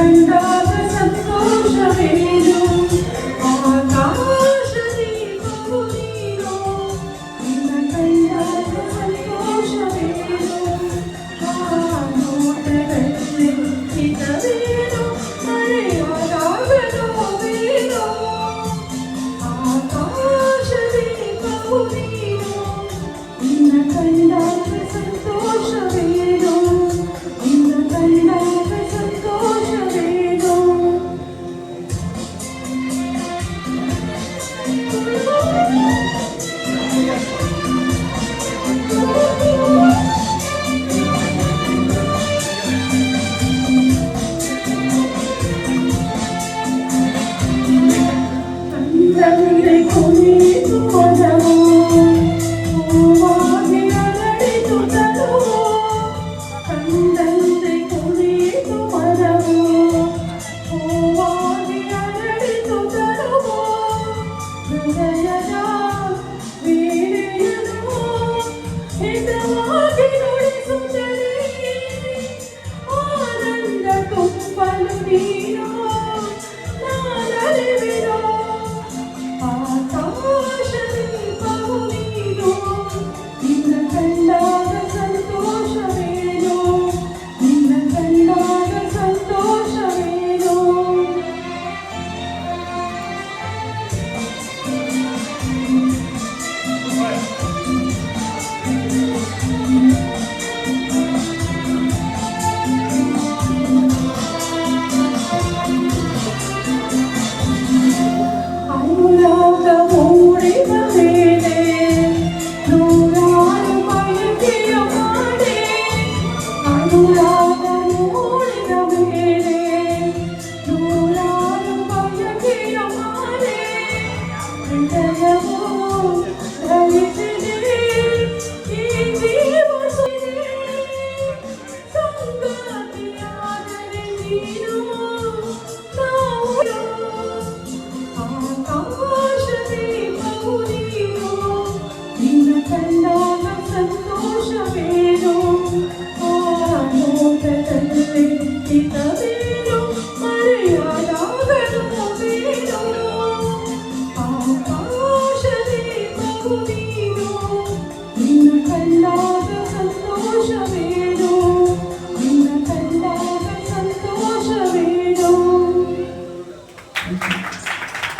ಕಂಡಾಗ ಸಂತೋಷವೇನು ಆಕಾಶ ದೀಪವು ನೀನು ನಿನ್ನ ಕಂಡಾಗ ಸಂತೋಷವೇನು ನೋಟದಲ್ಲಿ ಹಿತವೇನು ಮರೆಯಾದಾಗ ನೋವೇನು ಆಕಾಶ ದೀಪವು ನೀನು ನಿನ್ನ ಕಂಡಾಗ ಸಂತೋಷವೇನು ನಿನ್ನ ಕಂಡಾಗ ಸಂತೋಷವೇನು ಕಂಡಂತೆ ಕುಣಿತು ಮನವು ಹೂವಾಗಿ ಅರಳಿತು ತನುವು ಕಂಡಂತೆ ಕುಣಿತು ಮನವು ಹೂವಾಗಿ ಅರಳಿತು ತನುವು ಹೃದಯದ ವೀಣೆಯನು ಹಿತವಾಗಿ ನುಡಿಸುತ್ತದೆ ಆನಂದ ತುಂಬಲು ನೀನು ನಾನರಿವೆನು ಆಕಾಶ ದೀಪವು ನೀನು ನಿನ್ನ ಕಂಡಾಗ ಸಂತೋಷವೇನು ನಿನ್ನ ಕಂಡಾಗ ಸಂತೋಷವೇನು ಅನುರಾಗ ಮೂಡಿದ ಮೇಲೆ ನೂರಾರು ಬಯಕೆಯ ಮಾಡೆ ಅನುರಾಗ ಮೂಡಿದ ಮೇಲೆ ನೂರಾರು ಬಯಕೆಯ ಮಾಡೆ ಹೃದಯವು ಧರಿಸಿದೆ ಈ ಜೀವ ಸುರಿದೆ ಸಂಗಾತಿಯಾದರೆ ನೀನು ನಾವು ಆಕಾಶ ದೀಪವು ನೀನು ನಿನ್ನ ಕಂಡಾಗ ಸಂತೋಷವೇನು ನೋಟದಲ್ಲಿ ಹಿತವೇನು ಮರೆಯಾದಾಗ ನೋವೇನು ಆಕಾಶ ದೀಪವು ನೀನು ನಿನ್ನ ಕಂಡಾಗ ಸಂತೋಷವೇನು ನಿನ್ನ ಕಂಡಾಗ ಸಂತೋಷವೇನು